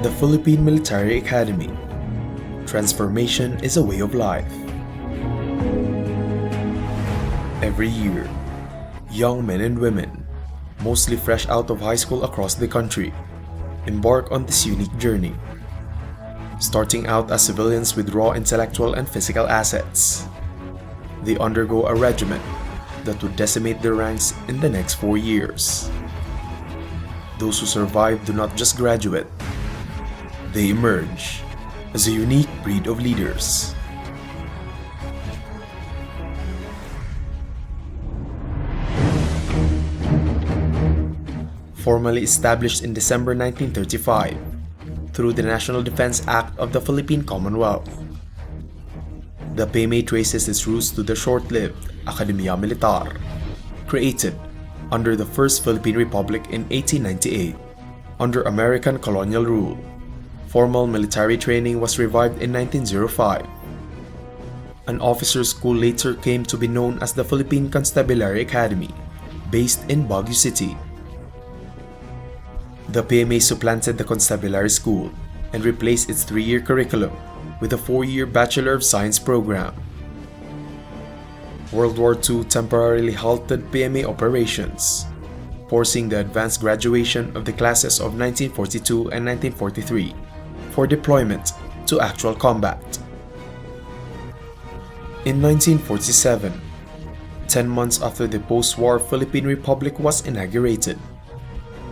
The Philippine Military Academy. Transformation is a way of life. Every year, young men and women, mostly fresh out of high school across the country, embark on this unique journey. Starting out as civilians with raw intellectual and physical assets, they undergo a regimen that would decimate their ranks in the next 4 years. Those who survive do not just graduate, they emerge as a unique breed of leaders. Formally established in December 1935 through the National Defense Act of the Philippine Commonwealth, the PMA traces its roots to the short-lived Academia Militar, created under the First Philippine Republic in 1898 under American colonial rule. Formal military training was revived in 1905. An officer's school later came to be known as the Philippine Constabulary Academy, based in Baguio City. The PMA supplanted the Constabulary School and replaced its 3-year curriculum with a 4-year Bachelor of Science program. World War II temporarily halted PMA operations, forcing the advanced graduation of the classes of 1942 and 1943 for deployment to actual combat. In 1947, 10 months after the post-war Philippine Republic was inaugurated,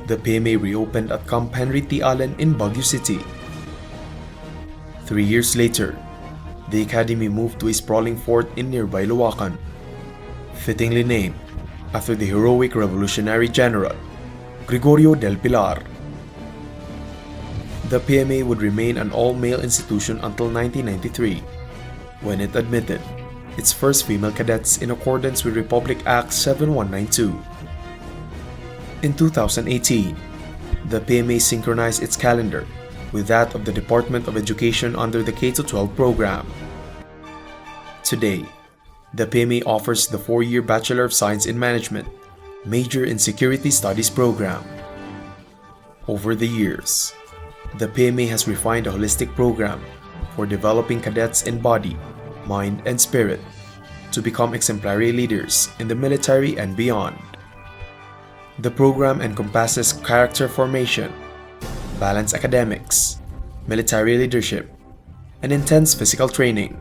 the PMA reopened at Camp Henry T. Allen in Baguio City. 3 years later, the Academy moved to a sprawling fort in nearby Luacan, fittingly named after the heroic Revolutionary General, Gregorio del Pilar. The PMA would remain an all-male institution until 1993, when it admitted its first female cadets in accordance with Republic Act 7192. In 2018, the PMA synchronized its calendar with that of the Department of Education under the K-12 program. Today, the PMA offers the 4-year Bachelor of Science in Management, major in Security Studies program. Over the years, the PMA has refined a holistic program for developing cadets in body, mind, and spirit to become exemplary leaders in the military and beyond. The program encompasses character formation, balanced academics, military leadership, and intense physical training.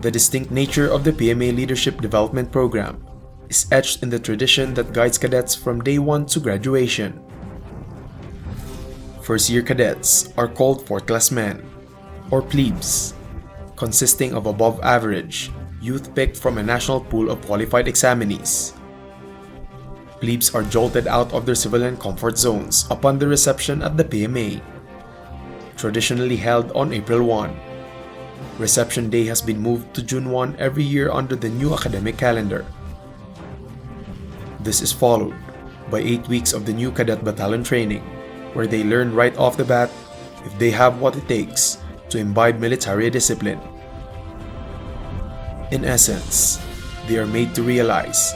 The distinct nature of the PMA Leadership Development Program is etched in the tradition that guides cadets from day one to graduation. First-year cadets are called fourth-classmen, or plebes, consisting of above-average youth picked from a national pool of qualified examinees. Plebes are jolted out of their civilian comfort zones upon their reception at the PMA, traditionally held on April 1. Reception Day has been moved to June 1 every year under the new academic calendar. This is followed by 8 weeks of the new cadet battalion training, where they learn right off the bat if they have what it takes to imbibe military discipline. In essence, they are made to realize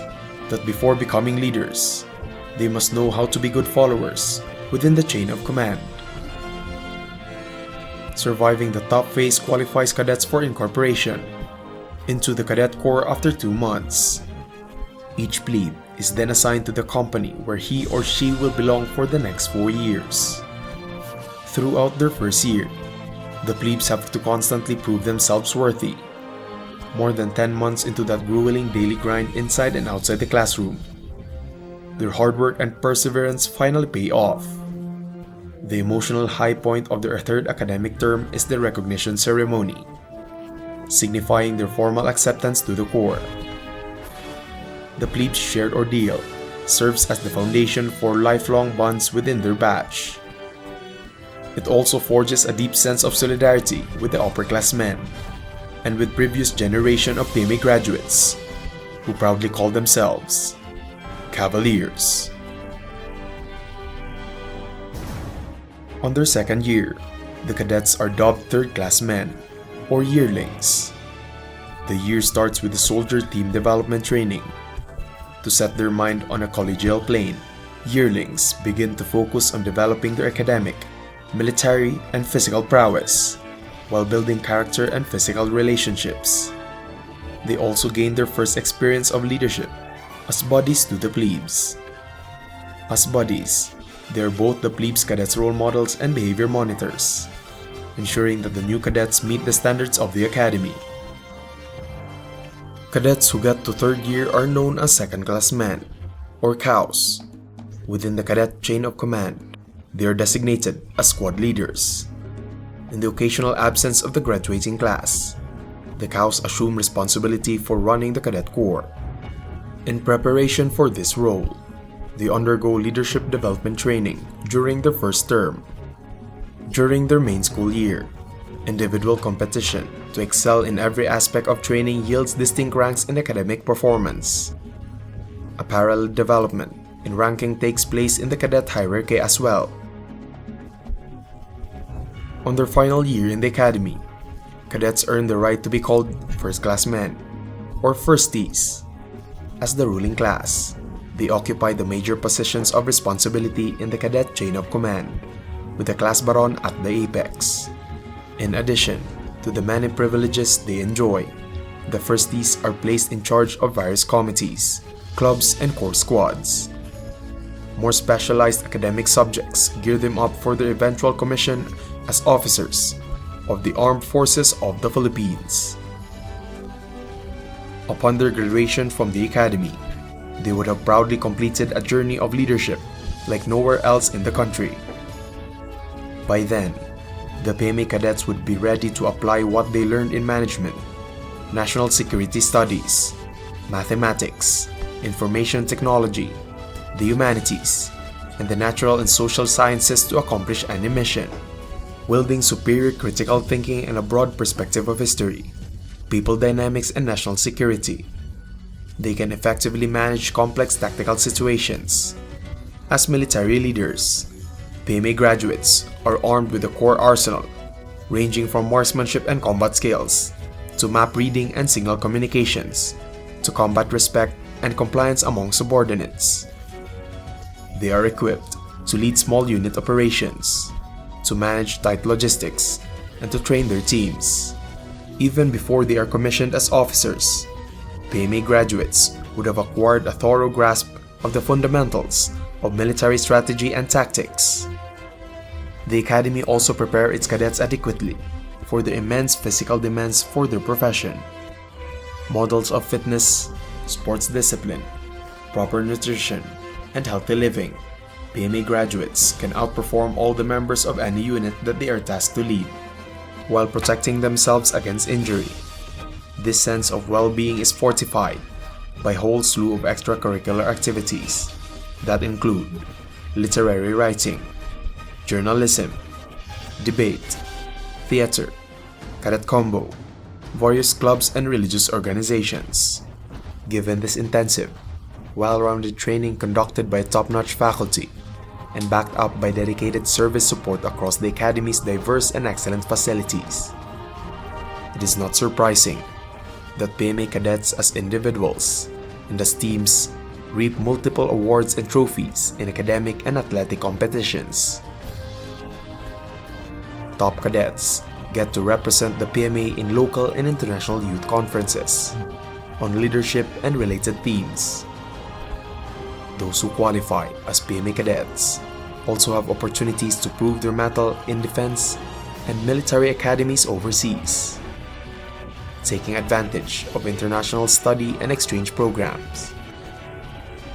that before becoming leaders, they must know how to be good followers within the chain of command. Surviving the top phase qualifies cadets for incorporation into the Cadet Corps after 2 months. Each plebe is then assigned to the company where he or she will belong for the next 4 years. Throughout their first year, the plebes have to constantly prove themselves worthy. More than 10 months into that grueling daily grind inside and outside the classroom, their hard work and perseverance finally pay off. The emotional high point of their third academic term is the recognition ceremony, signifying their formal acceptance to the Corps. The plebes' shared ordeal serves as the foundation for lifelong bonds within their batch. It also forges a deep sense of solidarity with the upperclassmen and with previous generation of PMA graduates, who proudly call themselves Cavaliers. On their second year, the cadets are dubbed third-classmen, or yearlings. The year starts with the soldier team development training to set their mind on a collegial plane Yearlings begin to focus on developing their academic, military, and physical prowess, while building character and physical relationships. They also gain their first experience of leadership as buddies to the plebes. As buddies, they are both the plebes cadets' role models and behavior monitors, ensuring that the new cadets meet the standards of the academy. Cadets who get to third year are known as second-class men, or cows. Within the cadet chain of command, they are designated as squad leaders. In the occasional absence of the graduating class, the cows assume responsibility for running the cadet corps. In preparation for this role, they undergo leadership development training during their first term. During their main school year, individual competition to excel in every aspect of training yields distinct ranks in academic performance. A parallel development in ranking takes place in the cadet hierarchy as well. On their final year in the academy, cadets earn the right to be called first-class men, or firsties. As the ruling class, they occupy the major positions of responsibility in the cadet chain of command, with the class baron at the apex. In addition to the many privileges they enjoy, the firsties are placed in charge of various committees, clubs, and corps squads. More specialized academic subjects gear them up for their eventual commission as officers of the Armed Forces of the Philippines. Upon their graduation from the academy, they would have proudly completed a journey of leadership like nowhere else in the country. By then, the PMA cadets would be ready to apply what they learned in management, national security studies, mathematics, information technology, the humanities, and the natural and social sciences to accomplish any mission, wielding superior critical thinking and a broad perspective of history, people dynamics, and national security. They can effectively manage complex tactical situations. As military leaders, PMA graduates are armed with a core arsenal, ranging from marksmanship and combat skills, to map reading and signal communications, to combat respect and compliance among subordinates. They are equipped to lead small unit operations, to manage tight logistics, and to train their teams. Even before they are commissioned as officers, PMA graduates would have acquired a thorough grasp of the fundamentals of military strategy and tactics. The academy also prepares its cadets adequately for the immense physical demands for their profession. Models of fitness, sports discipline, proper nutrition, and healthy living, PMA graduates can outperform all the members of any unit that they are tasked to lead, while protecting themselves against injury. This sense of well-being is fortified by a whole slew of extracurricular activities that include literary writing, journalism, debate, theater, cadet combo, various clubs, and religious organizations. Given this intensive, well-rounded training conducted by a top-notch faculty and backed up by dedicated service support across the Academy's diverse and excellent facilities, it is not surprising that PMA cadets as individuals and as teams reap multiple awards and trophies in academic and athletic competitions. Top cadets get to represent the PMA in local and international youth conferences on leadership and related themes. Those who qualify as PMA cadets also have opportunities to prove their mettle in defense and military academies overseas, taking advantage of international study and exchange programs.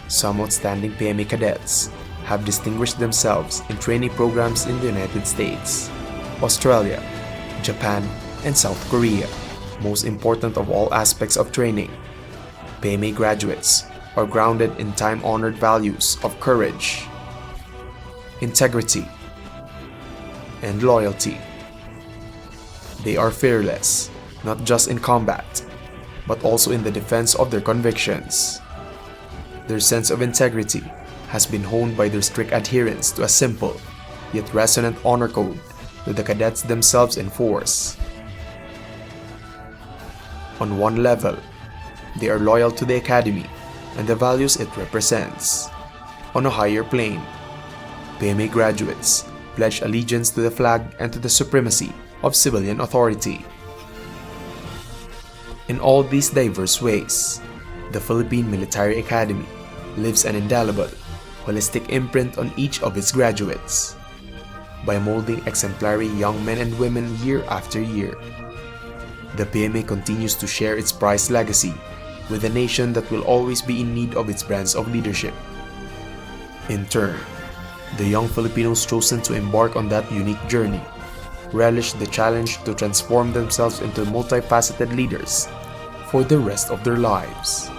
Some outstanding PMA cadets have distinguished themselves in training programs in the United States, Australia, Japan, and South Korea. Most important of all aspects of training, PMA graduates are grounded in time-honored values of courage, integrity, and loyalty. They are fearless, not just in combat, but also in the defense of their convictions. Their sense of integrity has been honed by their strict adherence to a simple, yet resonant honor code that the cadets themselves enforce. On one level, they are loyal to the Academy and the values it represents. on a higher plane. PMA graduates pledge allegiance to the flag and to the supremacy of civilian authority. In all these diverse ways, the Philippine Military Academy leaves an indelible, holistic imprint on each of its graduates by molding exemplary young men and women year after year. The PMA continues to share its prized legacy with a nation that will always be in need of its brands of leadership. In turn, the young Filipinos chosen to embark on that unique journey relish the challenge to transform themselves into multifaceted leaders for the rest of their lives.